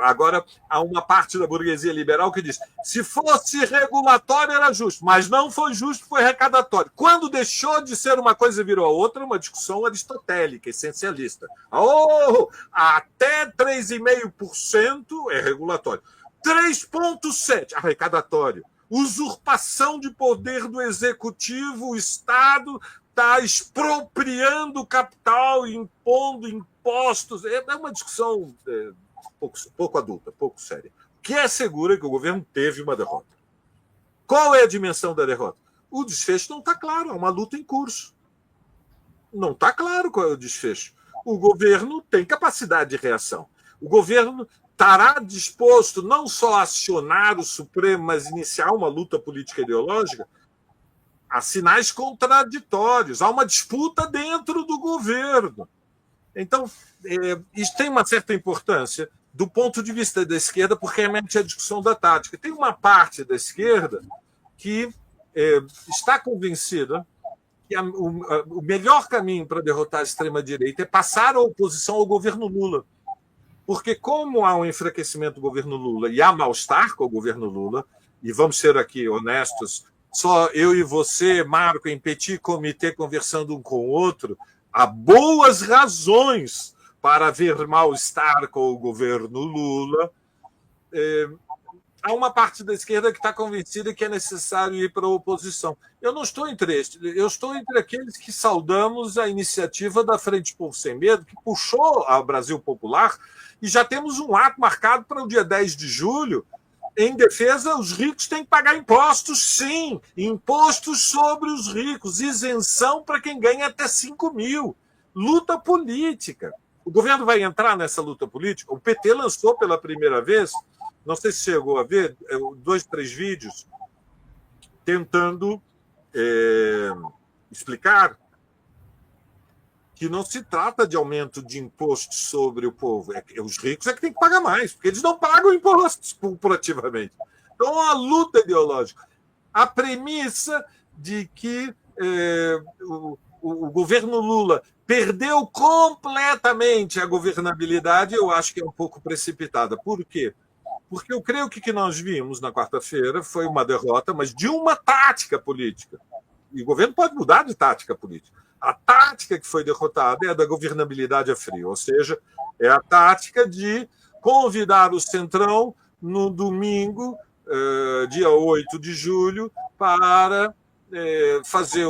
Agora, há uma parte da burguesia liberal que diz: se fosse regulatório era justo, mas não foi justo, foi arrecadatório. Quando deixou de ser uma coisa e virou a outra, uma discussão aristotélica, essencialista. Até 3,5% é regulatório. 3,7% arrecadatório. Usurpação de poder do executivo, o Estado está expropriando o capital, impondo impostos. É uma discussão pouco adulta, pouco séria. O que assegura que o governo teve uma derrota. Qual é a dimensão da derrota? O desfecho não está claro, é uma luta em curso. Não está claro qual é o desfecho. O governo tem capacidade de reação. O governo estará disposto não só a acionar o Supremo, mas iniciar uma luta política ideológica? Há sinais contraditórios, há uma disputa dentro do governo. Então, isso tem uma certa importância do ponto de vista da esquerda, porque remete à discussão da tática. Tem uma parte da esquerda que está convencida que o melhor caminho para derrotar a extrema-direita é passar a oposição ao governo Lula. Porque, como há um enfraquecimento do governo Lula e há mal-estar com o governo Lula, e vamos ser aqui honestos, só eu e você, Marco, em petit comité, conversando um com o outro, há boas razões para haver mal-estar com o governo Lula. Há uma parte da esquerda que está convencida que é necessário ir para a oposição. Eu não estou entre estes, eu estou entre aqueles que saudamos a iniciativa da Frente Povo Sem Medo, que puxou a Brasil Popular, e já temos um ato marcado para o dia 10 de julho, em defesa, os ricos têm que pagar impostos, sim, impostos sobre os ricos, isenção para quem ganha até 5 mil. Luta política. O governo vai entrar nessa luta política? O PT lançou pela primeira vez, não sei se chegou a ver, 2, 3 vídeos tentando explicar que não se trata de aumento de impostos sobre o povo. Os ricos é que têm que pagar mais, porque eles não pagam impostos corporativamente. Então, a luta ideológica. A premissa de que o governo Lula perdeu completamente a governabilidade, eu acho que é um pouco precipitada. Por quê? Porque eu creio que o que nós vimos na quarta-feira foi uma derrota, mas de uma tática política. E o governo pode mudar de tática política. A tática que foi derrotada é a da governabilidade a frio, ou seja, é a tática de convidar o Centrão no domingo, dia 8 de julho, para fazer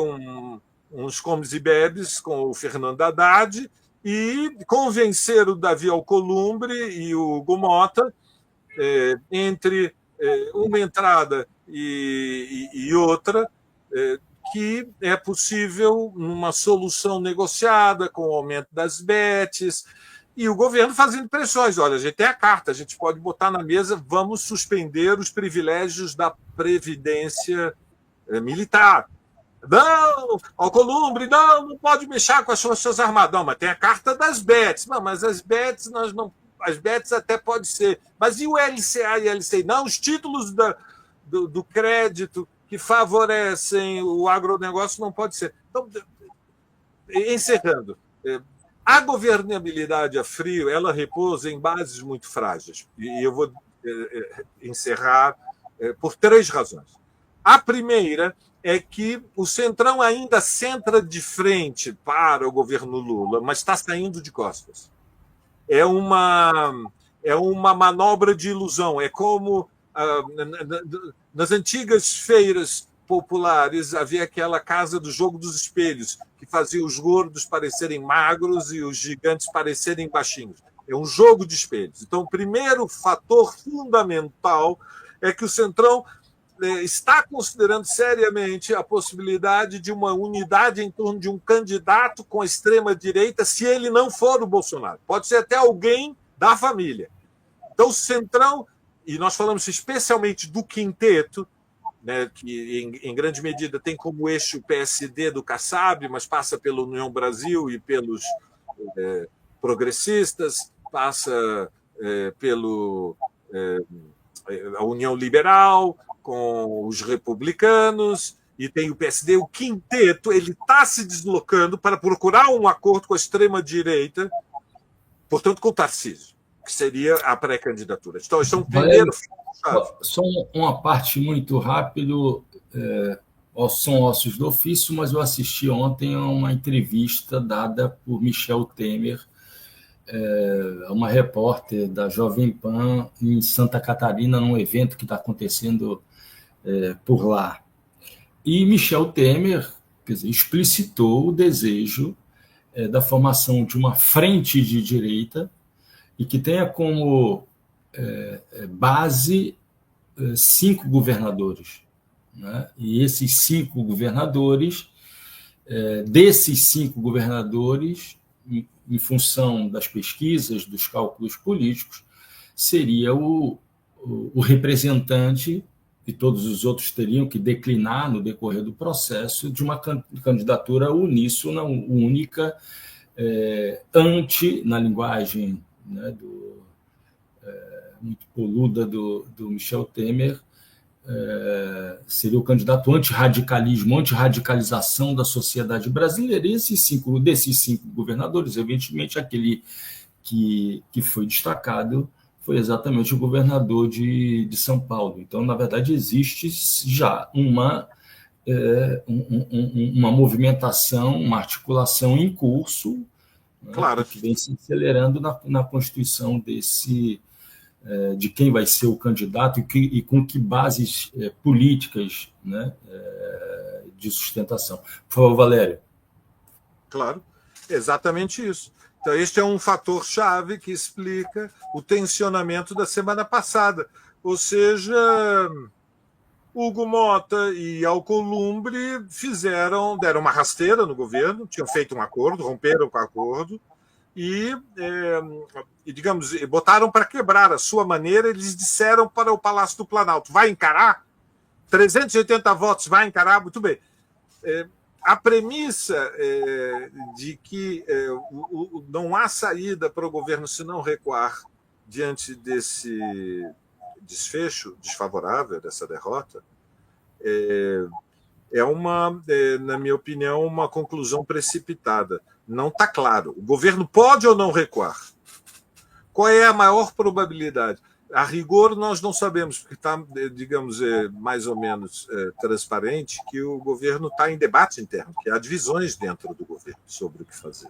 uns comes e bebes com o Fernando Haddad e convencer o Davi Alcolumbre e o Hugo Motta, entre uma entrada e outra, que é possível uma solução negociada com o aumento das bets, e o governo fazendo pressões. Olha, a gente tem a carta, a gente pode botar na mesa, vamos suspender os privilégios da Previdência Militar. Não, Alcolumbre, não pode mexer com as Forças Armadas. Não, mas tem a carta das bets. Não, mas as bets nós não. As bets até pode ser. Mas e o LCA e LCI? Não, os títulos do crédito que favorecem o agronegócio não pode ser. Então, encerrando, a governabilidade a frio, ela repousa em bases muito frágeis. E eu vou encerrar por 3 razões. A primeira é que o Centrão ainda centra de frente para o governo Lula, mas está saindo de costas. É uma manobra de ilusão. É como nas antigas feiras populares havia aquela casa do jogo dos espelhos, que fazia os gordos parecerem magros e os gigantes parecerem baixinhos. É um jogo de espelhos. Então, o primeiro fator fundamental é que o Centrão está considerando seriamente a possibilidade de uma unidade em torno de um candidato com a extrema-direita, se ele não for o Bolsonaro. Pode ser até alguém da família. Então, o Centrão, e nós falamos especialmente do quinteto, né, que em grande medida tem como eixo o PSD do Kassab, mas passa pela União Brasil e pelos progressistas, passa pela União Liberal, com os republicanos, e tem o PSD. O quinteto ele está se deslocando para procurar um acordo com a extrema-direita, portanto, com o Tarcísio, que seria a pré-candidatura. Então, isso é um primeiro... Só uma parte muito rápido, são ossos do ofício, mas eu assisti ontem a uma entrevista dada por Michel Temer, uma repórter da Jovem Pan em Santa Catarina, num evento que está acontecendo por lá. E Michel Temer, quer dizer, explicitou o desejo da formação de uma frente de direita e que tenha como base 5 governadores. Né? E esses 5 governadores, desses 5 governadores, em função das pesquisas, dos cálculos políticos, seria o representante, e todos os outros teriam que declinar no decorrer do processo, de uma candidatura uníssona, única, na linguagem, né, muito poluda do Michel Temer, seria o candidato antirradicalismo, antirradicalização da sociedade brasileira. E desses 5 governadores, evidentemente, aquele que foi destacado foi exatamente o governador de São Paulo. Então, na verdade, existe já uma movimentação, uma articulação em curso, claro, né, que vem se acelerando na constituição de quem vai ser o candidato e com que bases políticas, né, de sustentação. Por favor, Valério. Claro, exatamente isso. Então, este é um fator-chave que explica o tensionamento da semana passada. Ou seja, Hugo Mota e Alcolumbre deram uma rasteira no governo, tinham feito um acordo, romperam com o acordo, e digamos, botaram para quebrar a sua maneira. Eles disseram para o Palácio do Planalto: vai encarar? 380 votos, vai encarar? Muito bem. A premissa de que não há saída para o governo se não recuar diante desse desfecho desfavorável, dessa derrota, na minha opinião, uma conclusão precipitada. Não está claro. O governo pode ou não recuar? Qual é a maior probabilidade? A rigor, nós não sabemos, porque está, digamos, mais ou menos transparente que o governo está em debate interno, que há divisões dentro do governo sobre o que fazer.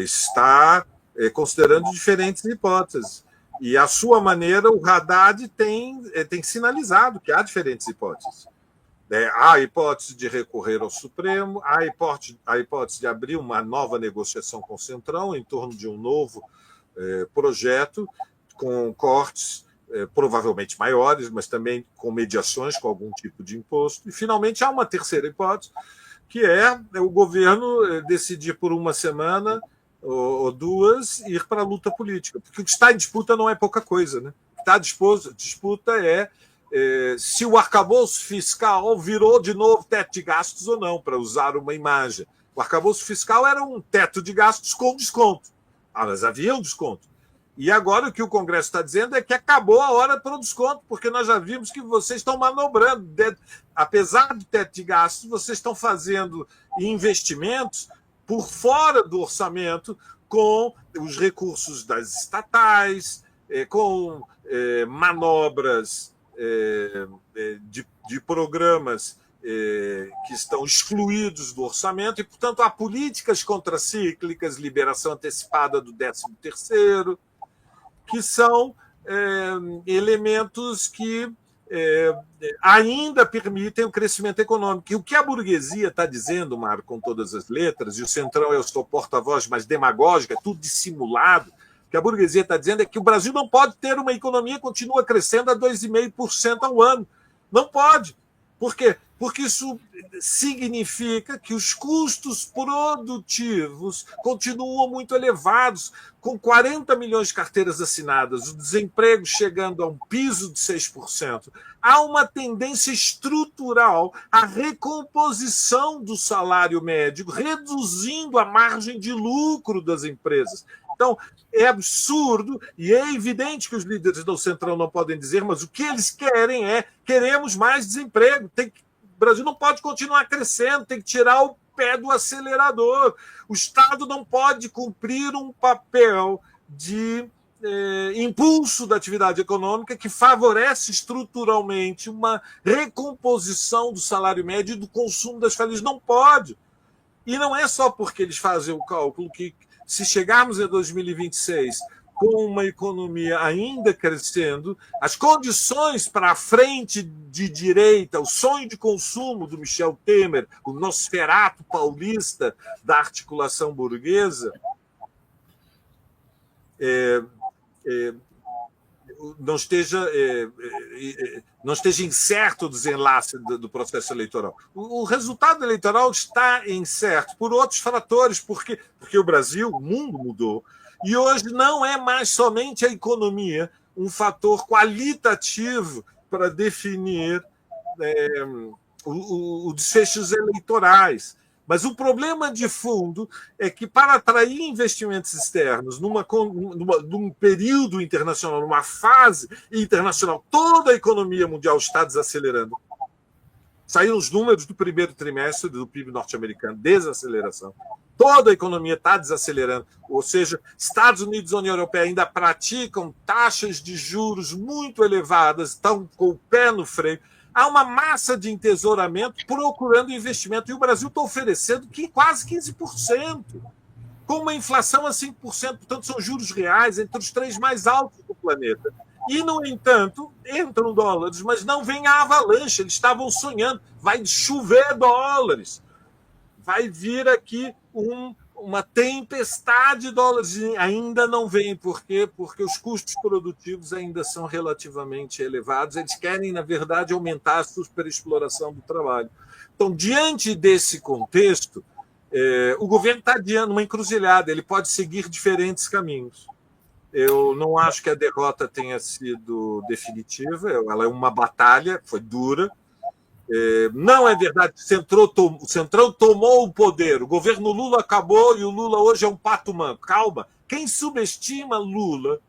Está considerando diferentes hipóteses. E, à sua maneira, o Haddad tem sinalizado que há diferentes hipóteses. Há a hipótese de recorrer ao Supremo, há a hipótese de abrir uma nova negociação com o Centrão em torno de um novo projeto, com cortes provavelmente maiores, mas também com mediações com algum tipo de imposto. E, finalmente, há uma terceira hipótese, que é o governo decidir por uma semana ou duas ir para a luta política. Porque o que está em disputa não é pouca coisa. Né? O que está em disputa é se o arcabouço fiscal virou de novo teto de gastos ou não, para usar uma imagem. O arcabouço fiscal era um teto de gastos com desconto. Mas havia um desconto. E agora o que o Congresso está dizendo é que acabou a hora para o desconto, porque nós já vimos que vocês estão manobrando. Apesar do teto de gastos, vocês estão fazendo investimentos por fora do orçamento com os recursos das estatais, com manobras de programas que estão excluídos do orçamento, e, portanto, há políticas contracíclicas, liberação antecipada do 13º, que são elementos que ainda permitem o crescimento econômico. E o que a burguesia está dizendo, Marco, com todas as letras, e o Centrão é o seu porta-voz mais demagógico, é tudo dissimulado, o que a burguesia está dizendo é que o Brasil não pode ter uma economia que continua crescendo a 2,5% ao ano. Não pode. Por quê? Porque isso significa que os custos produtivos continuam muito elevados, com 40 milhões de carteiras assinadas, o desemprego chegando a um piso de 6%. Há uma tendência estrutural à recomposição do salário médio, reduzindo a margem de lucro das empresas. Então, é absurdo e é evidente que os líderes do Centrão não podem dizer, mas o que eles querem queremos mais desemprego. O Brasil não pode continuar crescendo, tem que tirar o pé do acelerador. O Estado não pode cumprir um papel de impulso da atividade econômica que favorece estruturalmente uma recomposição do salário médio e do consumo das famílias. Não pode. E não é só porque eles fazem o cálculo que, se chegarmos em 2026 com uma economia ainda crescendo, as condições para a frente de direita, o sonho de consumo do Michel Temer, o Nosferatu paulista da articulação burguesa, não esteja incerto o desenlace do processo eleitoral. O resultado eleitoral está incerto por outros fatores, porque o Brasil, o mundo mudou, e hoje não é mais somente a economia um fator qualitativo para definir os desfechos eleitorais. Mas o problema de fundo é que, para atrair investimentos externos num período internacional, numa fase internacional, toda a economia mundial está desacelerando. Saíram os números do primeiro trimestre do PIB norte-americano, desaceleração. Toda a economia está desacelerando. Ou seja, Estados Unidos e União Europeia ainda praticam taxas de juros muito elevadas, estão com o pé no freio. Há uma massa de entesouramento procurando investimento, e o Brasil está oferecendo quase 15%, com uma inflação a 5%, portanto, são juros reais entre os 3 mais altos do planeta. E, no entanto, entram dólares, mas não vem a avalanche, eles estavam sonhando, vai chover dólares, vai vir aqui uma tempestade de dólares, e ainda não vem. Por quê? Porque os custos produtivos ainda são relativamente elevados. Eles querem, na verdade, aumentar a superexploração do trabalho. Então, diante desse contexto, o governo está adiando uma encruzilhada, ele pode seguir diferentes caminhos. Eu não acho que a derrota tenha sido definitiva, ela é uma batalha, foi dura. Não é verdade que o Centrão tomou o poder, o governo Lula acabou e o Lula hoje é um pato manco. Calma, quem subestima Lula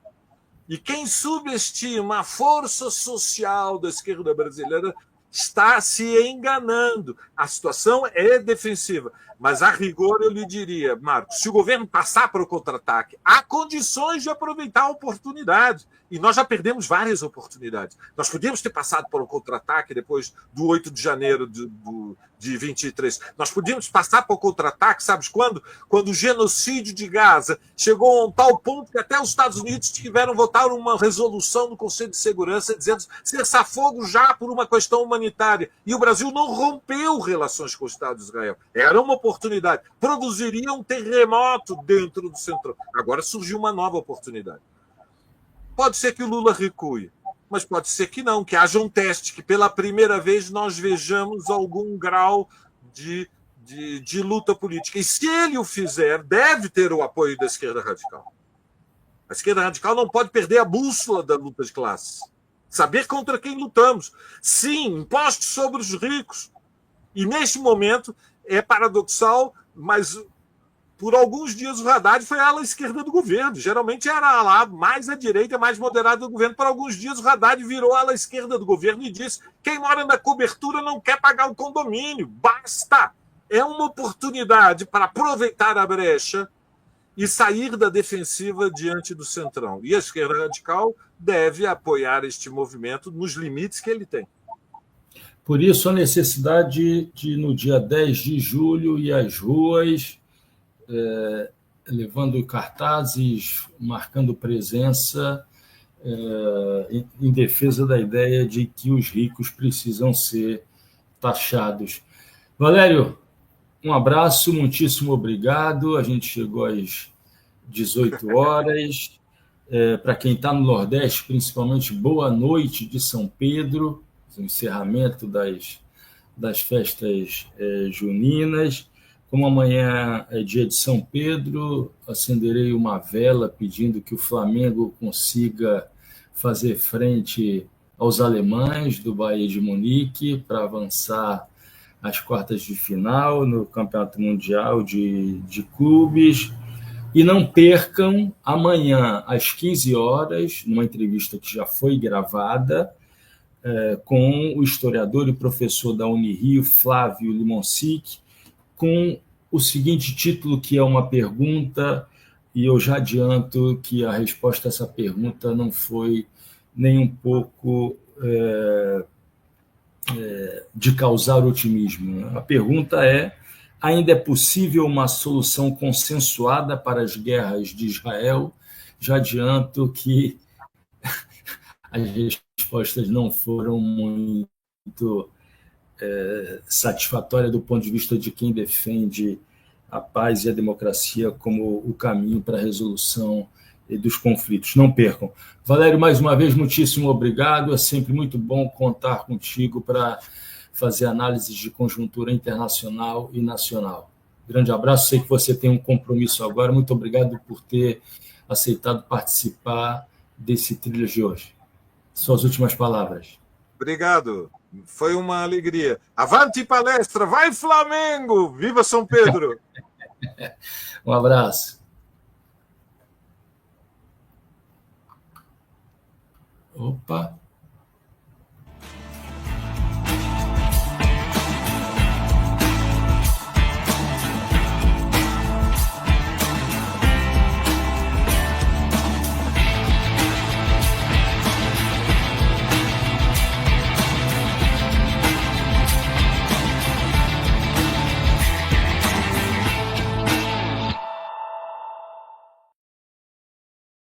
e quem subestima a força social da esquerda brasileira está se enganando. A situação é defensiva, mas a rigor eu lhe diria, Marcos, se o governo passar para o contra-ataque, há condições de aproveitar a oportunidade. E nós já perdemos várias oportunidades. Nós podíamos ter passado para o contra-ataque depois do 8 de janeiro de 23. Nós podíamos passar para o contra-ataque, sabes quando? Quando o genocídio de Gaza chegou a um tal ponto que até os Estados Unidos tiveram votar uma resolução no Conselho de Segurança dizendo cessar-fogo já por uma questão humanitária. E o Brasil não rompeu relações com o Estado de Israel. Era uma oportunidade. Produziria um terremoto dentro do Centrão. Agora surgiu uma nova oportunidade. Pode ser que o Lula recue, mas pode ser que não, que haja um teste, que pela primeira vez nós vejamos algum grau de luta política. E se ele o fizer, deve ter o apoio da esquerda radical. A esquerda radical não pode perder a bússola da luta de classes. Saber contra quem lutamos. Sim, impostos sobre os ricos. E neste momento é paradoxal, mas por alguns dias o Haddad foi a ala esquerda do governo. Geralmente era a ala mais à direita, mais moderada do governo. Por alguns dias o Haddad virou a ala esquerda do governo e disse: quem mora na cobertura não quer pagar o condomínio. Basta! É uma oportunidade para aproveitar a brecha e sair da defensiva diante do centrão. E a esquerda radical deve apoiar este movimento nos limites que ele tem. Por isso, a necessidade de, no dia 10 de julho, ir às ruas, levando cartazes, marcando presença, em defesa da ideia de que os ricos precisam ser taxados. Valério, um abraço, muitíssimo obrigado. A gente chegou às 18 horas. Para quem está no Nordeste, principalmente, boa noite de São Pedro, o encerramento das festas juninas. Como amanhã é dia de São Pedro, acenderei uma vela pedindo que o Flamengo consiga fazer frente aos alemães do Bayern de Munique para avançar às quartas de final no Campeonato Mundial de clubes. E não percam amanhã, às 15 horas, numa entrevista que já foi gravada, com o historiador e professor da Unirio, Flávio Limonsic, com o seguinte título, que é uma pergunta, e eu já adianto que a resposta a essa pergunta não foi nem um pouco de causar otimismo. A pergunta é: ainda é possível uma solução consensuada para as guerras de Israel? Já adianto que as respostas não foram muito satisfatórias do ponto de vista de quem defende a paz e a democracia como o caminho para a resolução dos conflitos. Não percam. Valério, mais uma vez, muitíssimo obrigado. É sempre muito bom contar contigo para fazer análises de conjuntura internacional e nacional. Grande abraço. Sei que você tem um compromisso agora. Muito obrigado por ter aceitado participar desse Trilhas de hoje. Suas últimas palavras. Obrigado. Foi uma alegria. Avante palestra! Vai Flamengo! Viva São Pedro! Um abraço. Opa!